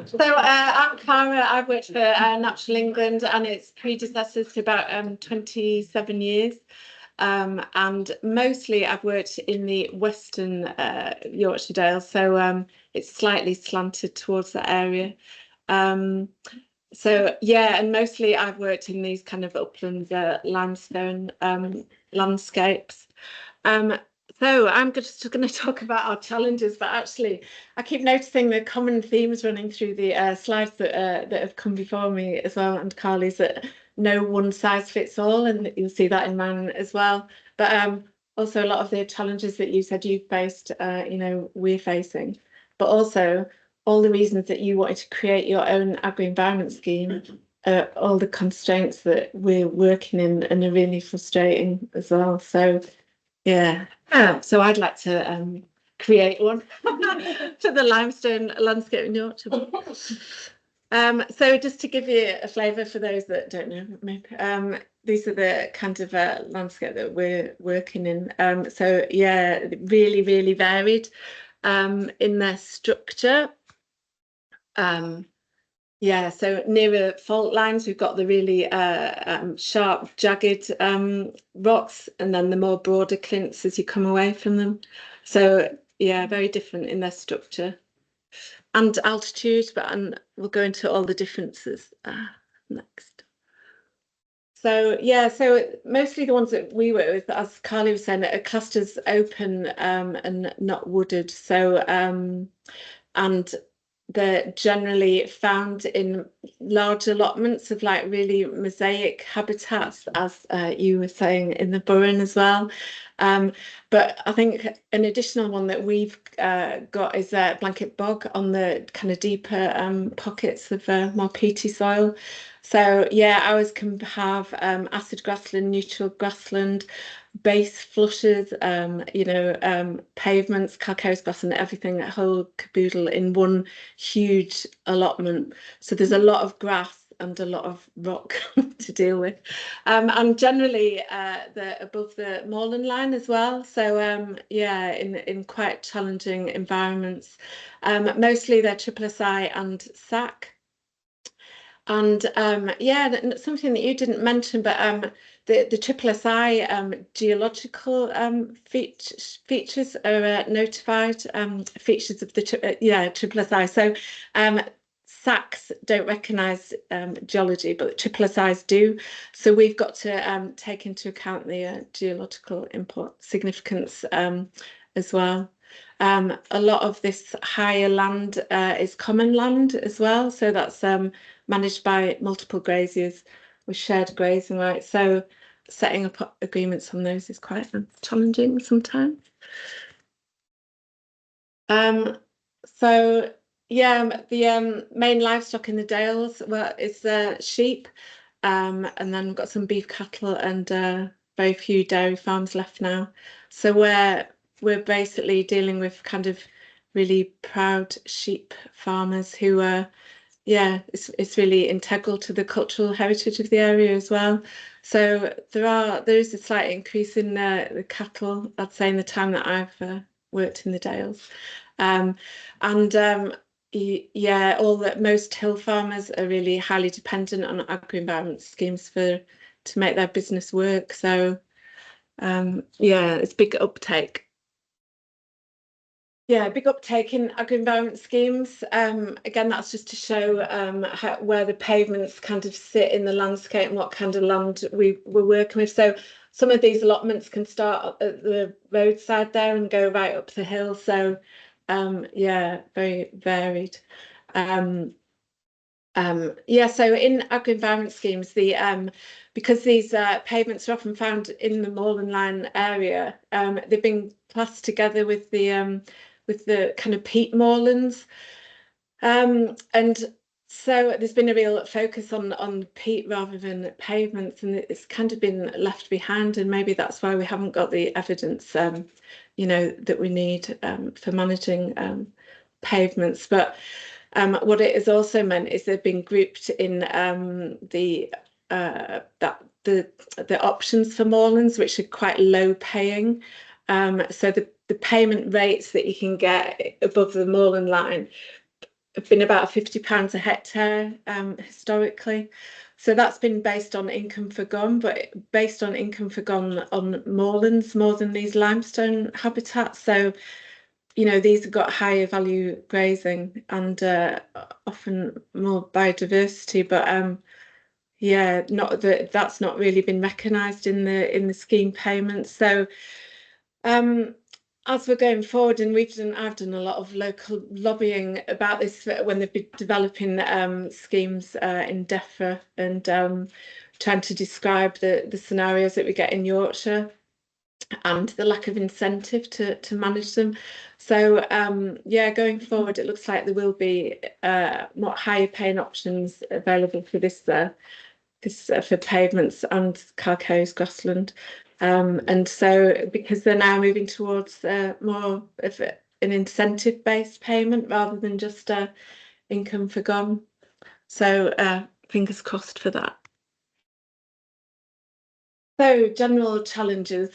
So I'm Caragh. I've worked for Natural England and its predecessors for about 27 years. And mostly I've worked in the Western Yorkshire Dales, so it's slightly slanted towards that area. Um, so yeah, and mostly I've worked in these kind of upland limestone landscapes. Um, so I'm just going to talk about our challenges, but actually, I keep noticing the common themes running through the slides that have come before me as well, and Carly's, that no one size fits all, and you'll see that in mine as well. But also a lot of the challenges that you said you faced, we're facing, but also all the reasons that you wanted to create your own agri-environment scheme. All the constraints that we're working in and are really frustrating as well. So yeah, so I'd like to create one for the limestone landscape in Yorkshire. So just to give you a flavour for those that don't know, maybe these are the kind of landscape that we're working in. So yeah, really, really varied in their structure. Yeah, so nearer fault lines, we've got the really sharp, jagged rocks, and then the more broader clints as you come away from them. So yeah, very different in their structure and altitude, but we'll go into all the differences next. So yeah, so mostly the ones that we work with, as Carly was saying, are clusters open and not wooded. So and they're generally found in large allotments of like really mosaic habitats, as you were saying in the Burren as well. But I think an additional one that we've got is a blanket bog on the kind of deeper pockets of more peaty soil. So yeah, ours can have acid grassland, neutral grassland, base flushes, pavements, calcareous grassland, everything, a whole caboodle in one huge allotment. So there's a lot of grass and a lot of rock to deal with. And generally they're above the moorland line as well. So yeah, in quite challenging environments. Mostly they're SSI and SAC. And yeah, something that you didn't mention, but the SSI geological features are notified features of the SSI. So SACs don't recognise geology, but SSIs do. So we've got to take into account the geological significance as well. A lot of this higher land is common land as well, so that's managed by multiple graziers with shared grazing rights. So setting up agreements on those is quite challenging sometimes. So yeah, the main livestock in the Dales, well, is sheep, and then we've got some beef cattle and very few dairy farms left now. So we're basically dealing with kind of really proud sheep farmers who are, yeah, it's really integral to the cultural heritage of the area as well. So there is a slight increase in the cattle, I'd say, in the time that I've worked in the Dales. And yeah, most hill farmers are really highly dependent on agri-environment schemes to make their business work. So yeah, it's big uptake. Yeah, big uptake in agri-environment schemes. Again, that's just to show where the pavements kind of sit in the landscape and what kind of land we're working with. So some of these allotments can start at the roadside there and go right up the hill. So yeah, very varied. Yeah, so in agri-environment schemes, because these pavements are often found in the moorland line area, they've been classed together with the kind of peat moorlands, and so there's been a real focus on peat rather than pavements, and it's kind of been left behind, and maybe that's why we haven't got the evidence, that we need for managing pavements, but. What it has also meant is they've been grouped in the options for moorlands, which are quite low paying. So the payment rates that you can get above the moorland line been about £50 a hectare historically. So that's been based on income for gum, but based on income for gum on moorlands more than these limestone habitats. So, you know, these have got higher value grazing and often more biodiversity, but yeah, not that that's not really been recognised in the scheme payments. So as we're going forward, and I've done a lot of local lobbying about this when they've been developing schemes in DEFRA and trying to describe the scenarios that we get in Yorkshire and the lack of incentive to manage them. So yeah, going forward, it looks like there will be more higher paying options available for this for pavements and Caragh grassland. And so because they're now moving towards more of an incentive-based payment rather than just income for gum. So fingers crossed for that. So general challenges.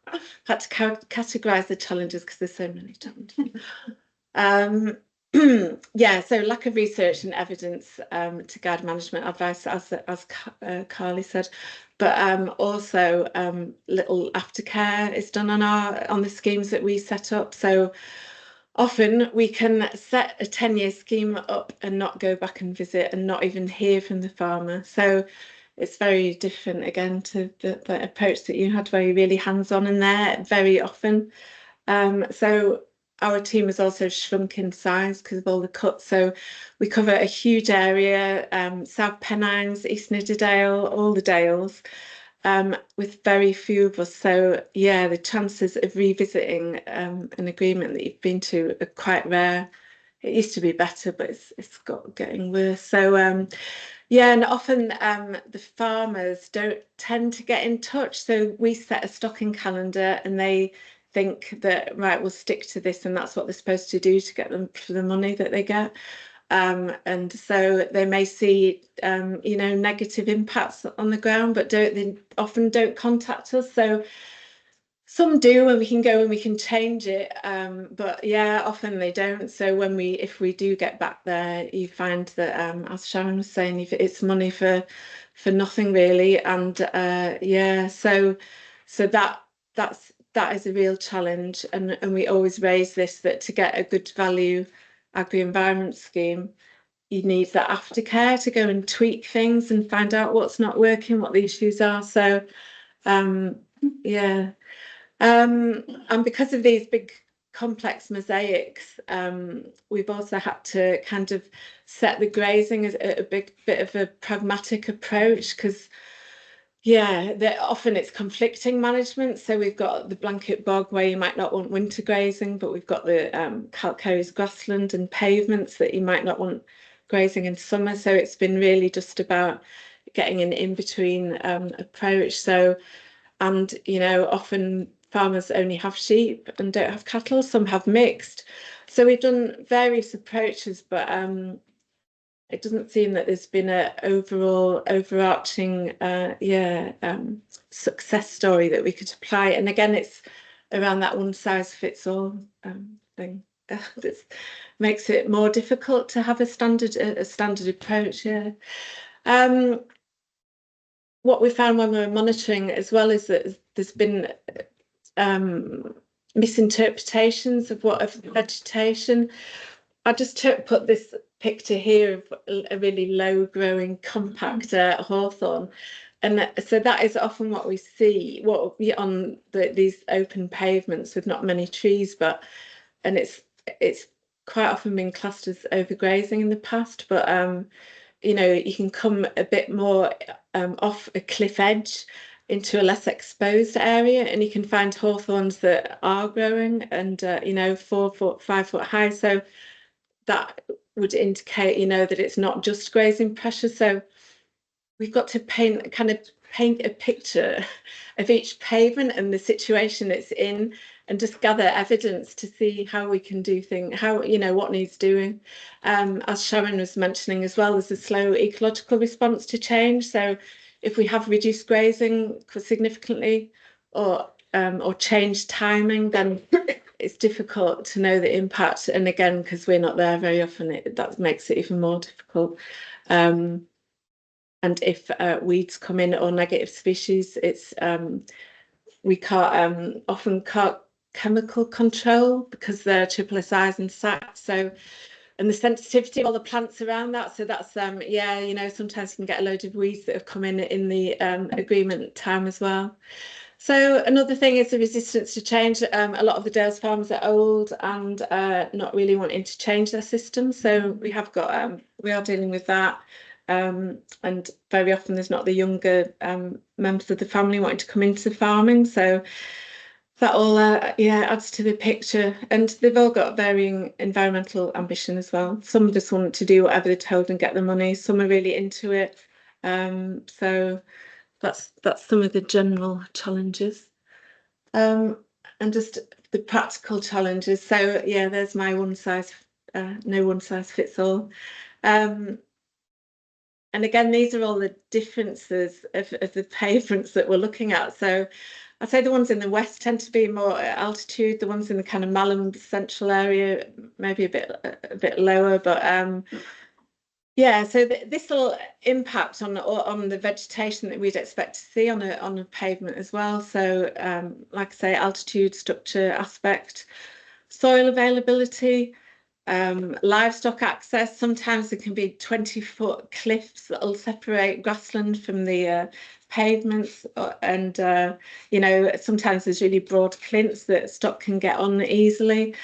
I had to categorise the challenges because there's so many challenges. Yeah, so lack of research and evidence to guide management advice, as Carly said, but also little aftercare is done on the schemes that we set up. So often we can set a 10-year scheme up and not go back and visit and not even hear from the farmer. So it's very different again to the approach that you had, where you're really hands-on in there very often. So our team has also shrunk in size because of all the cuts. So we cover a huge area, South Pennines, East Nidderdale, all the Dales, with very few of us. So yeah, the chances of revisiting an agreement that you've been to are quite rare. It used to be better, but it's getting worse. So yeah, and often the farmers don't tend to get in touch. So we set a stocking calendar and they think that, right, we'll stick to this and that's what they're supposed to do to get them for the money that they get. And so they may see, you know, negative impacts on the ground, but they often don't contact us. So some do, and we can go and we can change it, but yeah, often they don't. So if we do get back there, you find that, as Sharon was saying, it's money for nothing really, and yeah, so that is a real challenge, and we always raise this, that to get a good value agri-environment scheme, you need that aftercare to go and tweak things and find out what's not working, what the issues are. So yeah. And because of these big complex mosaics, we've also had to kind of set the grazing as a bit of a pragmatic approach, because yeah, often it's conflicting management. So we've got the blanket bog where you might not want winter grazing, but we've got the calcareous grassland and pavements that you might not want grazing in summer. So it's been really just about getting an in-between approach. So, and you know, often farmers only have sheep and don't have cattle, some have mixed. So we've done various approaches, but it doesn't seem that there's been an overall overarching success story that we could apply. And again, it's around that one size fits all thing. That makes it more difficult to have a standard approach. Yeah. What we found when we were monitoring as well is that there's been misinterpretations of vegetation. I just put this picture here of a really low growing compact hawthorn, and so that is often what we see on these open pavements with not many trees, and it's quite often been classed as overgrazing in the past, but you know, you can come a bit more off a cliff edge into a less exposed area, and you can find hawthorns that are growing and you know, 4 foot, 5 foot high. So that would indicate, you know, that it's not just grazing pressure. So we've got to paint a picture of each pavement and the situation it's in, and just gather evidence to see how we can do things, how, you know, what needs doing. As Sharon was mentioning as well, there's a slow ecological response to change. So if we have reduced grazing significantly or changed timing, then it's difficult to know the impact, and again, because we're not there very often, that makes it even more difficult. And if weeds come in or negative species, it's we can't often can't chemical control because they're triple size and sacked. So, and the sensitivity of all the plants around that. So that's yeah, you know, sometimes you can get a load of weeds that have come in the agreement time as well. So another thing is the resistance to change. A lot of the Dales farms are old and not really wanting to change their system. So we have got we are dealing with that. And very often there's not the younger members of the family wanting to come into farming. So that all yeah, adds to the picture. And they've all got varying environmental ambition as well. Some just want to do whatever they're told and get the money. Some are really into it. So that's some of the general challenges. And just the practical challenges. So yeah, there's my no one size fits all. And again, these are all the differences of the pavements that we're looking at. So I'd say the ones in the west tend to be more at altitude. The ones in the kind of Malham central area, maybe a bit lower, but yeah, so this will impact on the vegetation that we'd expect to see on a pavement as well. So, like I say, altitude, structure, aspect, soil availability, livestock access. Sometimes there can be 20-foot cliffs that'll separate grassland from the pavements, and you know, sometimes there's really broad plinths that stock can get on easily.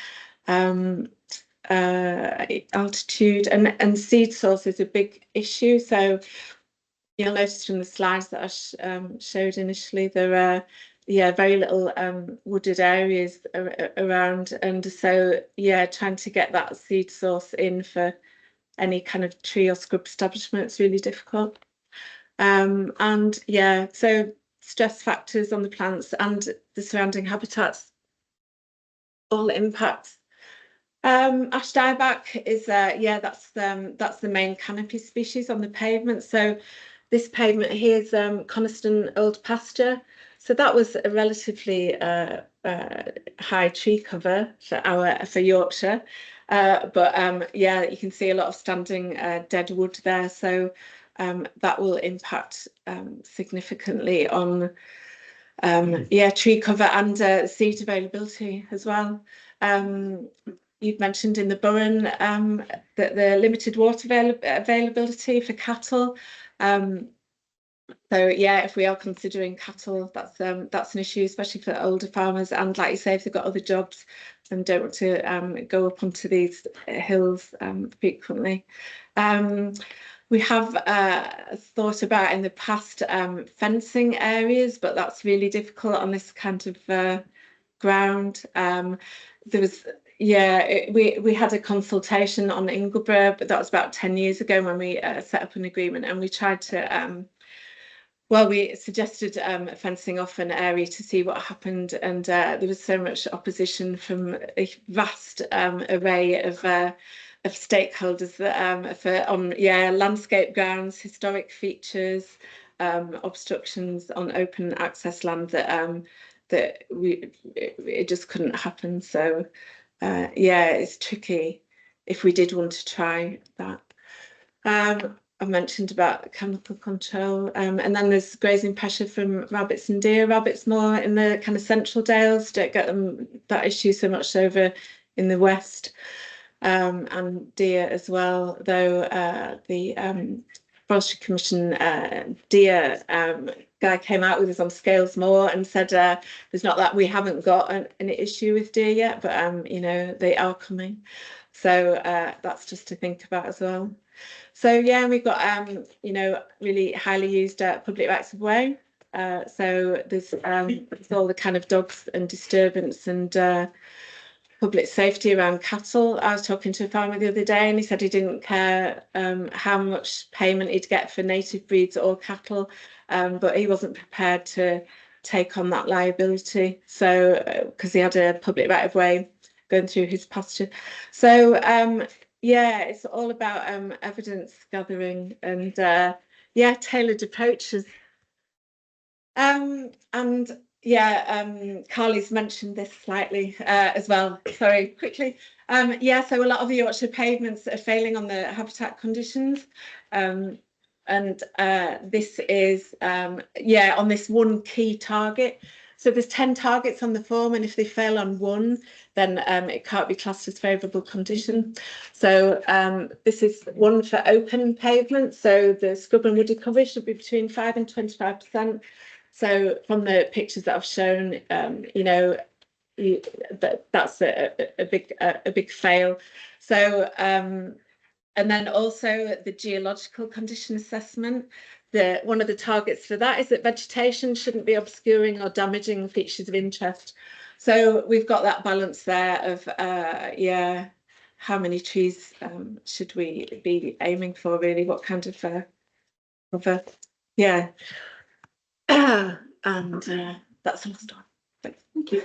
Altitude and seed source is a big issue. So you'll notice from the slides that I showed initially, there are very little wooded areas around, and so yeah, trying to get that seed source in for any kind of tree or scrub establishment is really difficult. And yeah, so stress factors on the plants and the surrounding habitats all impacts. Ash dieback is that's the main canopy species on the pavement. So this pavement here is Coniston Old Pasture. So that was a relatively high tree cover for Yorkshire. But yeah, you can see a lot of standing dead wood there. So that will impact significantly on tree cover and seed availability as well. You've mentioned in the Burren that the limited water availability for cattle. So yeah, if we are considering cattle, that's an issue, especially for older farmers. And like you say, if they've got other jobs and don't want to go up onto these hills frequently. We have thought about in the past fencing areas, but that's really difficult on this kind of ground. There was we had a consultation on Ingleborough, but that was about 10 years ago when we set up an agreement, and we tried to we suggested fencing off an area to see what happened, and there was so much opposition from a vast array of stakeholders that for landscape grounds, historic features, obstructions on open access land that it just couldn't happen. So it's tricky if we did want to try that. I mentioned about chemical control, and then there's grazing pressure from rabbits and deer. Rabbits more in the kind of central Dales, don't get that issue so much over in the west, and deer as well, though the Forestry Commission deer guy came out with us on Scales Moor and said there's not that we haven't got an issue with deer yet, but you know, they are coming. So that's just to think about as well. So yeah, we've got you know, really highly used public rights of way. So there's all the kind of dogs and disturbance and public safety around cattle. I was talking to a farmer the other day, and he said he didn't care how much payment he'd get for native breeds or cattle, but he wasn't prepared to take on that liability. So because he had a public right of way going through his pasture. So yeah, it's all about evidence gathering and tailored approaches. And Yeah, Carly's mentioned this slightly as well. Sorry, quickly. Yeah, so a lot of the Yorkshire pavements are failing on the habitat conditions. And this is, yeah, on this one key target. So there's 10 targets on the form, and if they fail on one, then it can't be classed as favourable condition. So this is one for open pavement. So the scrub and woody cover should be between 5 and 25%. So from the pictures that I've shown, you know, that's a big fail. So and then also the geological condition assessment. One of the targets for that is that vegetation shouldn't be obscuring or damaging features of interest. So we've got that balance there of yeah, how many trees should we be aiming for, really? What kind of cover? Yeah. And that's all. Thank you.